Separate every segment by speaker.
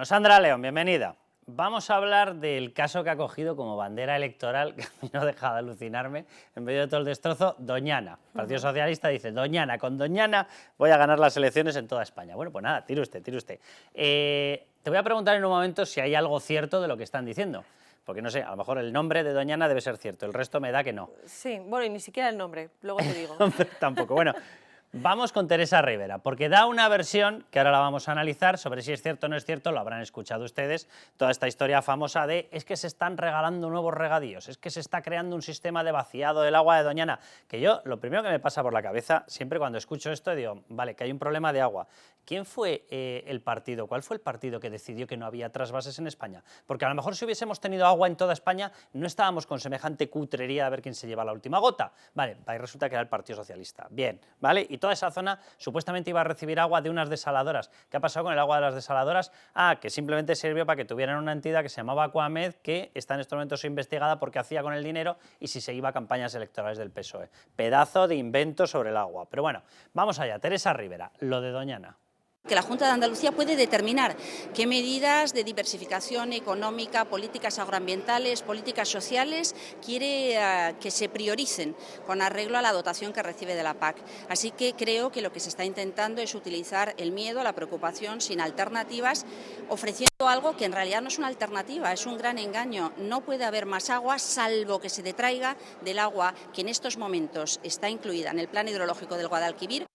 Speaker 1: Sandra León, bienvenida. Vamos a hablar del caso que ha cogido como bandera electoral, que a mí no deja de alucinarme, en medio de todo el destrozo, Doñana. El Partido Socialista dice, Doñana, con Doñana voy a ganar las elecciones en toda España. Bueno, pues nada, tire usted, tire usted. Te voy a preguntar en un momento si hay algo cierto de lo que están diciendo. Porque no sé, a lo mejor el nombre de Doñana debe ser cierto, el resto me da que no.
Speaker 2: Sí, bueno, y ni siquiera el nombre, luego te digo.
Speaker 1: Tampoco, bueno. Vamos con Teresa Rivera, porque da una versión, que ahora la vamos a analizar, sobre si es cierto o no es cierto, lo habrán escuchado ustedes, toda esta historia famosa de es que se están regalando nuevos regadíos, es que se está creando un sistema de vaciado del agua de Doñana, que yo, lo primero que me pasa por la cabeza, siempre cuando escucho esto, digo, vale, que hay un problema de agua. ¿Quién fue el partido? ¿Cuál fue el partido que decidió que no había trasvases en España? Porque a lo mejor si hubiésemos tenido agua en toda España, no estábamos con semejante cutrería a ver quién se lleva la última gota. Vale, ahí resulta que era el Partido Socialista. Bien, ¿vale? Y toda esa zona supuestamente iba a recibir agua de unas desaladoras. ¿Qué ha pasado con el agua de las desaladoras? Que simplemente sirvió para que tuvieran una entidad que se llamaba Aquamed, que está en estos momentos investigada porque hacía con el dinero y si se iba a campañas electorales del PSOE. Pedazo de invento sobre el agua. Pero bueno, vamos allá. Teresa Rivera, lo de Doñana.
Speaker 3: Que la Junta de Andalucía puede determinar qué medidas de diversificación económica, políticas agroambientales, políticas sociales quiere que se prioricen con arreglo a la dotación que recibe de la PAC. Así que creo que lo que se está intentando es utilizar el miedo, la preocupación sin alternativas, ofreciendo algo que en realidad no es una alternativa, es un gran engaño. No puede haber más agua salvo que se detraiga del agua que en estos momentos está incluida en el plan hidrológico del Guadalquivir.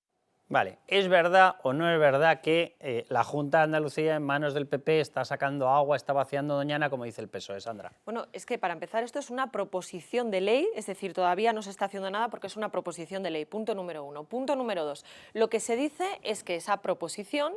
Speaker 1: Vale, ¿es verdad o no es verdad que la Junta de Andalucía en manos del PP está sacando agua, está vaciando Doñana, como dice el PSOE, Sandra?
Speaker 2: Bueno, es que para empezar esto es una proposición de ley, es decir, todavía no se está haciendo nada porque es una proposición de ley, punto número uno. Punto número dos, lo que se dice es que esa proposición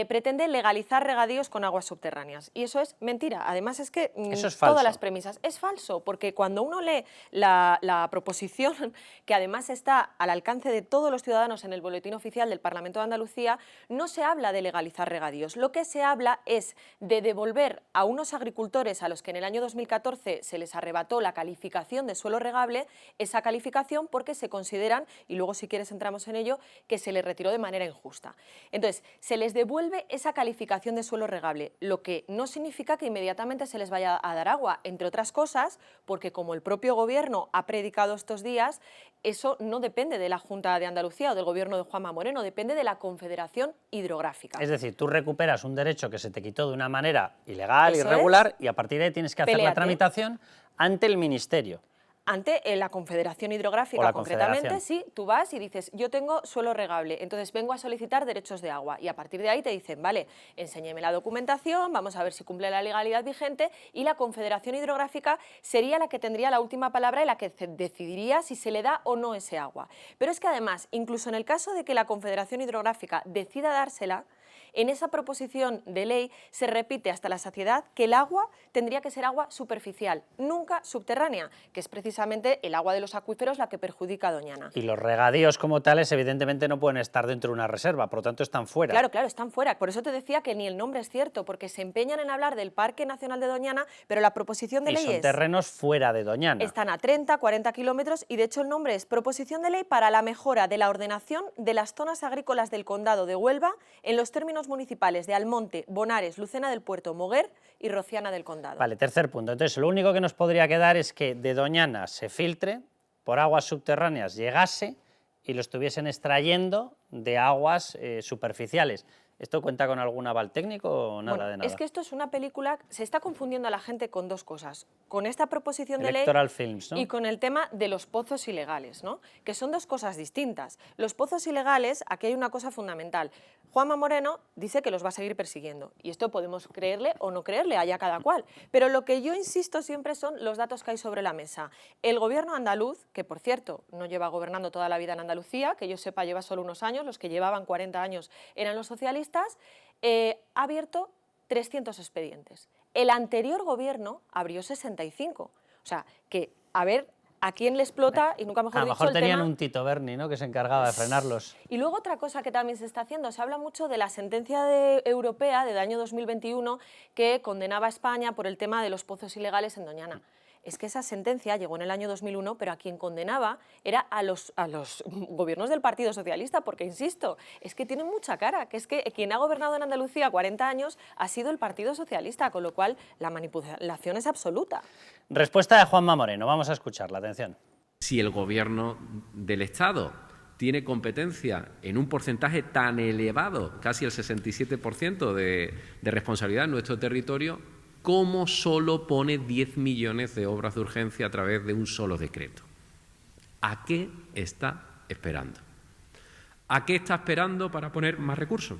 Speaker 2: pretende legalizar regadíos con aguas subterráneas y eso es mentira. Además es que
Speaker 1: eso es falso.
Speaker 2: Todas las premisas, es falso, porque cuando uno lee la proposición, que además está al alcance de todos los ciudadanos en el boletín oficial del Parlamento de Andalucía, no se habla de legalizar regadíos. Lo que se habla es de devolver a unos agricultores a los que en el año 2014 se les arrebató la calificación de suelo regable, esa calificación porque se consideran, y luego si quieres entramos en ello, que se les retiró de manera injusta. Entonces, se les devuelve esa calificación de suelo regable, lo que no significa que inmediatamente se les vaya a dar agua, entre otras cosas, porque como el propio Gobierno ha predicado estos días, eso no depende de la Junta de Andalucía o del Gobierno de Juanma Moreno, depende de la Confederación Hidrográfica.
Speaker 1: Es decir, tú recuperas un derecho que se te quitó de una manera ilegal, irregular, y a partir de ahí tienes que hacer la tramitación ante el Ministerio.
Speaker 2: Ante la Confederación Hidrográfica, concretamente, sí, tú vas y dices, yo tengo suelo regable, entonces vengo a solicitar derechos de agua y a partir de ahí te dicen, vale, enséñeme la documentación, vamos a ver si cumple la legalidad vigente y la Confederación Hidrográfica sería la que tendría la última palabra y la que decidiría si se le da o no ese agua. Pero es que además, incluso en el caso de que la Confederación Hidrográfica decida dársela, en esa proposición de ley se repite hasta la saciedad que el agua tendría que ser agua superficial, nunca subterránea, que es precisamente el agua de los acuíferos la que perjudica a Doñana.
Speaker 1: Y los regadíos como tales evidentemente no pueden estar dentro de una reserva, por lo tanto están fuera.
Speaker 2: Claro, claro, están fuera. Por eso te decía que ni el nombre es cierto, porque se empeñan en hablar del Parque Nacional de Doñana, pero la proposición de ley
Speaker 1: son terrenos fuera de Doñana.
Speaker 2: Están a 30, 40 kilómetros y de hecho el nombre es Proposición de Ley para la mejora de la ordenación de las zonas agrícolas del Condado de Huelva en los términos municipales de Almonte, Bonares, Lucena del Puerto, Moguer y Rociana del Condado.
Speaker 1: Vale, tercer punto. Entonces, lo único que nos podría quedar es que de Doñana se filtre, por aguas subterráneas llegase y lo estuviesen extrayendo de aguas superficiales. ¿Esto cuenta con algún aval técnico o nada de nada?
Speaker 2: Es que esto es una película, se está confundiendo a la gente con dos cosas, con esta proposición de ley
Speaker 1: Films, ¿no?
Speaker 2: Y con el tema de los pozos ilegales, ¿no? Que son dos cosas distintas. Los pozos ilegales, aquí hay una cosa fundamental. Juanma Moreno dice que los va a seguir persiguiendo y esto podemos creerle o no creerle, allá cada cual. Pero lo que yo insisto siempre son los datos que hay sobre la mesa. El gobierno andaluz, que por cierto no lleva gobernando toda la vida en Andalucía, que yo sepa lleva solo unos años, los que llevaban 40 años eran los socialistas, ha abierto 300 expedientes. El anterior gobierno abrió 65. O sea, que a ver a quién le explota, y nunca mejor dicho,
Speaker 1: a lo mejor tenían
Speaker 2: tema.
Speaker 1: Un Tito Berni, ¿no?, que se encargaba de frenarlos.
Speaker 2: Y luego otra cosa que también se está haciendo, se habla mucho de la sentencia europea del año 2021 que condenaba a España por el tema de los pozos ilegales en Doñana. es que esa sentencia llegó en el año 2001, pero a quien condenaba era a los gobiernos del Partido Socialista, porque, insisto, es que tienen mucha cara, que es que quien ha gobernado en Andalucía 40 años ha sido el Partido Socialista, con lo cual la manipulación es absoluta.
Speaker 1: Respuesta de Juanma Moreno, vamos a escucharla, atención.
Speaker 4: Si el Gobierno del Estado tiene competencia en un porcentaje tan elevado, casi el 67% de responsabilidad en nuestro territorio, ¿cómo solo pone 10 millones de obras de urgencia a través de un solo decreto? ¿A qué está esperando? ¿A qué está esperando para poner más recursos?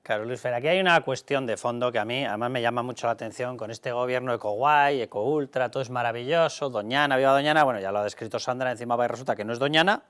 Speaker 1: Claro, Luis Fer, aquí hay una cuestión de fondo que a mí además me llama mucho la atención con este gobierno eco-guay, eco-ultra, todo es maravilloso, Doñana, viva Doñana, bueno, ya lo ha descrito Sandra, encima va y resulta que no es Doñana,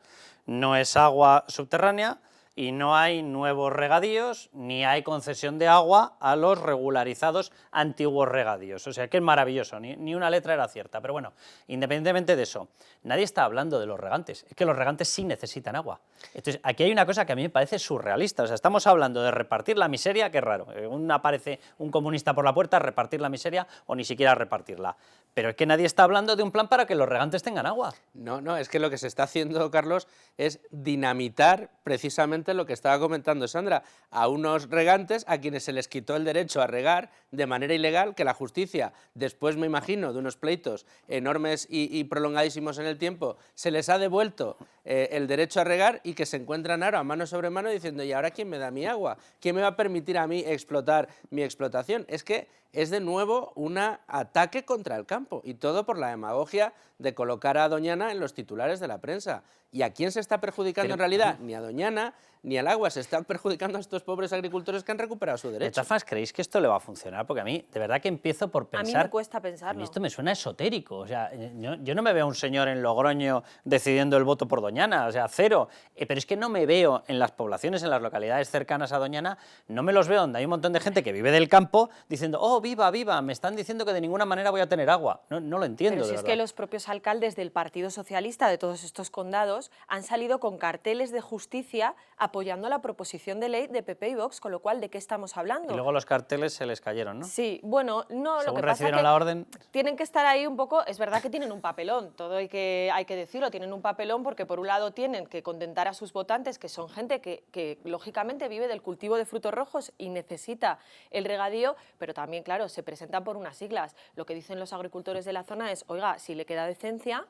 Speaker 1: no es agua subterránea y no hay nuevos regadíos ni hay concesión de agua a los regularizados antiguos regadíos. O sea, que es maravilloso, ni una letra era cierta. Pero bueno, independientemente de eso, nadie está hablando de los regantes. Es que los regantes sí necesitan agua. Entonces, aquí hay una cosa que a mí me parece surrealista. O sea, estamos hablando de repartir la miseria, que es raro. Aparece un comunista por la puerta a repartir la miseria o ni siquiera a repartirla. Pero es que nadie está hablando de un plan para que los regantes tengan agua.
Speaker 5: No, es que lo que se está haciendo, Carlos, es dinamitar precisamente lo que estaba comentando Sandra, a unos regantes a quienes se les quitó el derecho a regar de manera ilegal, que la justicia, después me imagino de unos pleitos enormes y prolongadísimos en el tiempo, se les ha devuelto el derecho a regar y que se encuentran ahora mano sobre mano diciendo, ¿y ahora quién me da mi agua? ¿Quién me va a permitir a mí explotar mi explotación? Es que es de nuevo un ataque contra el campo y todo por la demagogia de colocar a Doñana en los titulares de la prensa. ¿Y a quién se está perjudicando en realidad? Ni a Doñana ni al agua, se están perjudicando a estos pobres agricultores que han recuperado su derecho.
Speaker 1: De todas formas, ¿creéis que esto le va a funcionar? Porque a mí, de verdad que empiezo por pensar...
Speaker 2: A mí me cuesta pensarlo.
Speaker 1: A mí esto me suena esotérico. O sea, yo no me veo a un señor en Logroño decidiendo el voto por Doñana, o sea, cero. Pero es que no me veo en las poblaciones, en las localidades cercanas a Doñana, no me los veo donde hay un montón de gente que vive del campo diciendo, oh, viva, viva, me están diciendo que de ninguna manera voy a tener agua. No lo entiendo,
Speaker 2: Pero si
Speaker 1: de
Speaker 2: es
Speaker 1: verdad.
Speaker 2: que los propios alcaldes del Partido Socialista de todos estos condados han salido con carteles de justicia apoyando la proposición de ley de PP y Vox, con lo cual, ¿de qué estamos hablando?
Speaker 1: Y luego los carteles se les cayeron, ¿no?
Speaker 2: Sí, bueno, no,
Speaker 1: Según
Speaker 2: lo que pasa es
Speaker 1: recibieron
Speaker 2: que
Speaker 1: la orden...
Speaker 2: tienen que estar ahí un poco, es verdad que tienen un papelón, todo hay que decirlo, tienen un papelón porque por un lado tienen que contentar a sus votantes, que son gente que lógicamente vive del cultivo de frutos rojos y necesita el regadío, pero también, claro, se presentan por unas siglas. Lo que dicen los agricultores de la zona es, oiga, si le queda decencia,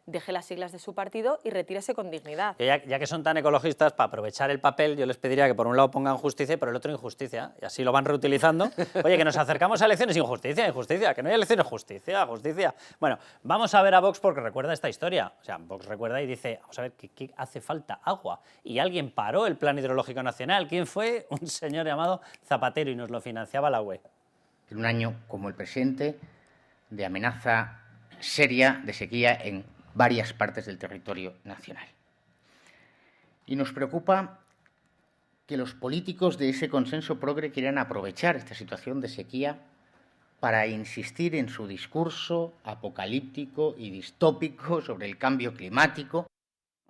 Speaker 2: deje las siglas de su partido y retírese con dignidad.
Speaker 1: Ya que son tan ecologistas, para aprovechar el papel, yo les pediría que por un lado pongan justicia y por el otro injusticia, y así lo van reutilizando. Oye, que nos acercamos a elecciones, injusticia, injusticia, que no hay elecciones, justicia, justicia. Bueno, vamos a ver a Vox porque recuerda esta historia. O sea, Vox recuerda y dice, vamos a ver, ¿qué hace falta? Agua. Y alguien paró el Plan Hidrológico Nacional. ¿Quién fue? Un señor llamado Zapatero y nos lo financiaba la UE.
Speaker 6: En un año como el presente, de amenaza seria de sequía en varias partes del territorio nacional. Y nos preocupa que los políticos de ese consenso progre quieran aprovechar esta situación de sequía para insistir en su discurso apocalíptico y distópico sobre el cambio climático.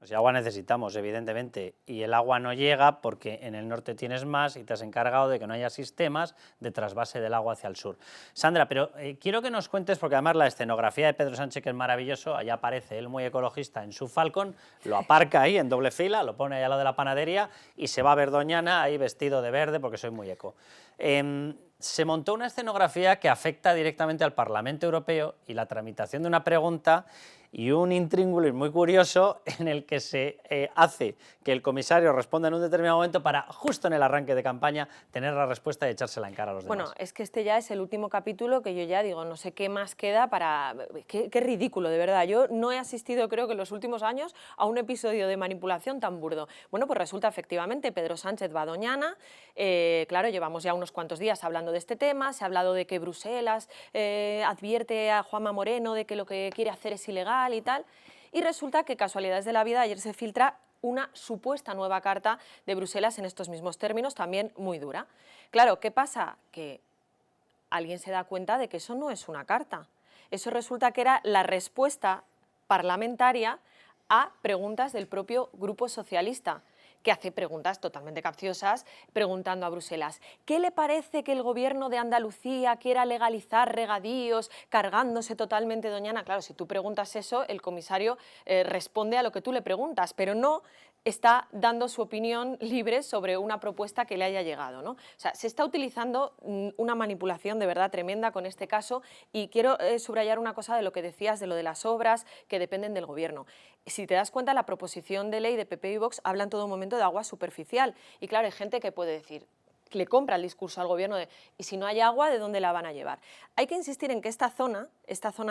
Speaker 1: O sea, agua necesitamos, evidentemente, y el agua no llega porque en el norte tienes más y te has encargado de que no haya sistemas de trasvase del agua hacia el sur. Sandra, pero quiero que nos cuentes, porque además la escenografía de Pedro Sánchez, que es maravilloso, allá aparece él muy ecologista en su Falcon, lo aparca ahí en doble fila, lo pone ahí al lado de la panadería y se va a ver Doñana ahí vestido de verde porque soy muy eco. Se montó una escenografía que afecta directamente al Parlamento Europeo y la tramitación de una pregunta y un intríngulis muy curioso en el que se hace que el comisario responda en un determinado momento para, justo en el arranque de campaña, tener la respuesta y echársela en cara a los demás.
Speaker 2: Bueno, es que este ya es el último capítulo que yo ya digo, no sé qué más queda para... Qué ridículo, de verdad. Yo no he asistido, creo que en los últimos años, a un episodio de manipulación tan burdo. Bueno, pues resulta efectivamente, Pedro Sánchez va a Doñana, claro, llevamos ya unos cuantos días hablando de este tema, se ha hablado de que Bruselas advierte a Juanma Moreno de que lo que quiere hacer es ilegal y tal, y resulta que, casualidades de la vida, ayer se filtra una supuesta nueva carta de Bruselas en estos mismos términos, también muy dura. Claro, ¿qué pasa? Que alguien se da cuenta de que eso no es una carta. Eso resulta que era la respuesta parlamentaria a preguntas del propio Grupo Socialista, que hace preguntas totalmente capciosas, preguntando a Bruselas, ¿qué le parece que el gobierno de Andalucía quiera legalizar regadíos, cargándose totalmente Doñana? Claro, si tú preguntas eso, el comisario responde a lo que tú le preguntas, pero no está dando su opinión libre sobre una propuesta que le haya llegado, ¿no? O sea, se está utilizando una manipulación de verdad tremenda con este caso, y quiero subrayar una cosa de lo que decías, de lo de las obras que dependen del gobierno. Si te das cuenta, la proposición de ley de PP y Vox habla en todo momento de agua superficial, y claro, hay gente que puede decir, que le compra el discurso al gobierno de ¿y si no hay agua, de dónde la van a llevar? Hay que insistir en que esta zona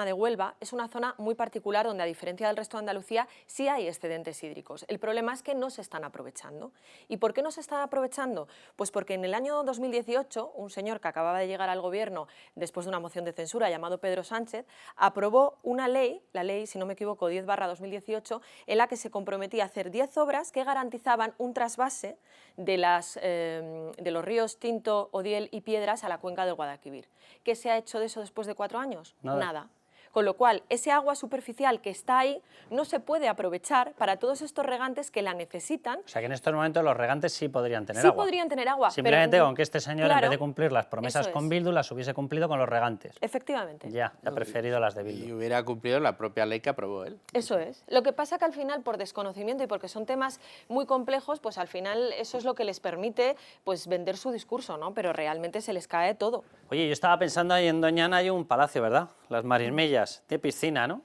Speaker 2: de Huelva es una zona muy particular donde, a diferencia del resto de Andalucía, sí hay excedentes hídricos. El problema es que no se están aprovechando. ¿Y por qué no se están aprovechando? Pues porque en el año 2018 un señor que acababa de llegar al gobierno después de una moción de censura, llamado Pedro Sánchez, aprobó una ley, la ley, si no me equivoco, 10/2018, en la que se comprometía a hacer 10 obras que garantizaban un trasvase de los ríos Tinto, Odiel y Piedras a la cuenca del Guadalquivir. ¿Qué se ha hecho de eso después de 4 años? Nada. Con lo cual, ese agua superficial que está ahí no se puede aprovechar para todos estos regantes que la necesitan.
Speaker 1: O sea, que en estos momentos los regantes sí podrían tener
Speaker 2: agua.
Speaker 1: Sí
Speaker 2: podrían tener agua.
Speaker 1: Simplemente con que este señor,
Speaker 2: claro,
Speaker 1: en vez de cumplir las promesas con Bildu, las hubiese cumplido con los regantes.
Speaker 2: Efectivamente.
Speaker 1: Ya ha preferido las de Bildu.
Speaker 5: Y hubiera cumplido la propia ley que aprobó él.
Speaker 2: Eso es. Lo que pasa que al final, por desconocimiento y porque son temas muy complejos, pues al final eso es lo que les permite pues vender su discurso, ¿no? Pero realmente se les cae todo.
Speaker 1: Oye, yo estaba pensando ahí en Doñana hay un palacio, ¿verdad? Las Marismellas, de piscina, ¿no?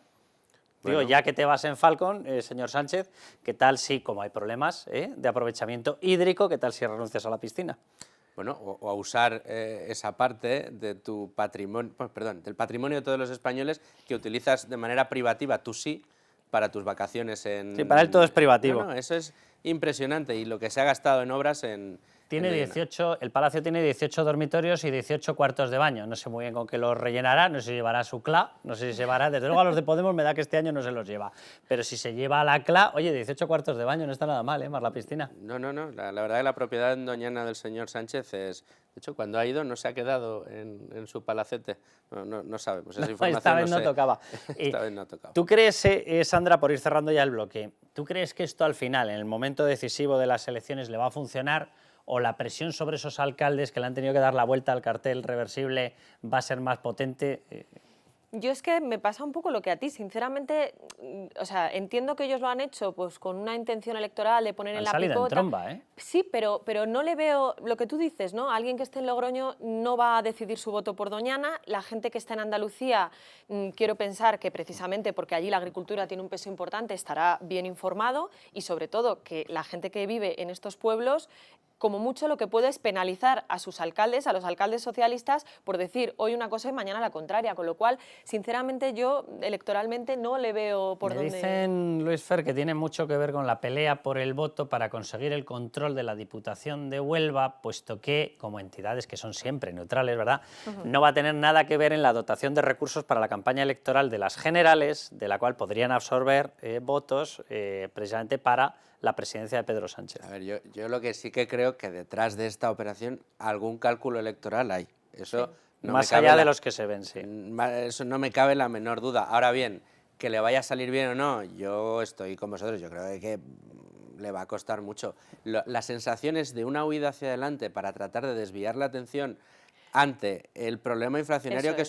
Speaker 1: Digo, ya que te vas en Falcon, señor Sánchez, ¿qué tal si, como hay problemas de aprovechamiento hídrico, qué tal si renuncias a la piscina?
Speaker 5: Bueno, o a usar esa parte de tu patrimonio, del patrimonio de todos los españoles que utilizas de manera privativa, tú sí, para tus vacaciones en...
Speaker 1: Sí, para él todo es privativo.
Speaker 5: No, eso es impresionante, y lo que se ha gastado en obras en...
Speaker 1: Tiene 18, el palacio tiene 18 dormitorios y 18 cuartos de baño. No sé muy bien con qué los rellenará, no sé si llevará su CLA, no sé si se llevará... Desde luego a los de Podemos me da que este año no se los lleva. Pero si se lleva a la CLA, oye, 18 cuartos de baño no está nada mal, más la piscina.
Speaker 5: No. La verdad que la propiedad en Doñana del señor Sánchez es... De hecho, cuando ha ido no se ha quedado en su palacete. No sabemos. Esa información
Speaker 1: esta vez no tocaba.
Speaker 5: Esta vez no tocaba.
Speaker 1: ¿Tú crees, Sandra, por ir cerrando ya el bloque, ¿tú crees que esto al final, en el momento decisivo de las elecciones, le va a funcionar? ¿O la presión sobre esos alcaldes que le han tenido que dar la vuelta al cartel reversible va a ser más potente?
Speaker 2: Yo es que me pasa un poco lo que a ti, sinceramente, o sea, entiendo que ellos lo han hecho pues con una intención electoral de poner en la picota.
Speaker 1: En tromba, ¿eh?
Speaker 2: Sí, pero no le veo lo que tú dices, ¿no? Alguien que esté en Logroño no va a decidir su voto por Doñana. La gente que está en Andalucía, quiero pensar que precisamente porque allí la agricultura tiene un peso importante, estará bien informado, y sobre todo que la gente que vive en estos pueblos, como mucho lo que puede es penalizar a sus alcaldes, a los alcaldes socialistas, por decir hoy una cosa y mañana la contraria, con lo cual, sinceramente, yo electoralmente no le veo por dónde...
Speaker 1: Dicen, Luis Fer, que tiene mucho que ver con la pelea por el voto para conseguir el control de la Diputación de Huelva, puesto que, como entidades que son siempre neutrales, ¿verdad?, no va a tener nada que ver en la dotación de recursos para la campaña electoral de las generales, de la cual podrían absorber votos precisamente para la presidencia de Pedro Sánchez.
Speaker 5: A ver, yo lo que sí que creo que detrás de esta operación algún cálculo electoral hay. Eso
Speaker 1: sí. Más allá de los que se ven, sí.
Speaker 5: Eso no me cabe la menor duda. Ahora bien, que le vaya a salir bien o no, yo estoy con vosotros, yo creo que le va a costar mucho. Las sensaciones de una huida hacia adelante para tratar de desviar la atención ante el problema inflacionario que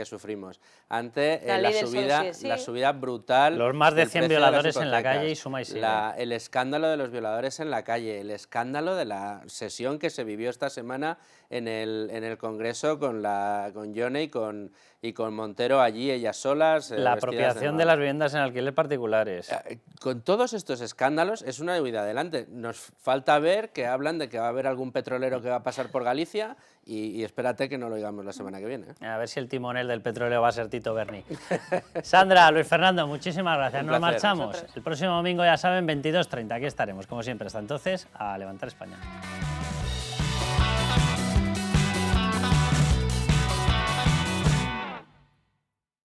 Speaker 5: sufrimos, ante la subida brutal...
Speaker 1: Los más de 100 violadores en la calle y suma y sigue.
Speaker 5: El escándalo de los violadores en la calle, el escándalo de la sesión que se vivió esta semana en el Congreso con Yone y con Montero allí, ellas solas.
Speaker 1: La apropiación de las viviendas en alquiler particulares.
Speaker 5: Con todos estos escándalos es una huida adelante. Nos falta ver que hablan de que va a haber algún petrolero que va a pasar por Galicia y espérate que no lo oigamos la semana que viene.
Speaker 1: A ver si el timonel del petróleo va a ser Tito Berni. Sandra, Luis Fernando, muchísimas gracias. Nos marchamos. El próximo domingo, ya saben, 22:30. Aquí estaremos, como siempre. Hasta entonces, a levantar España.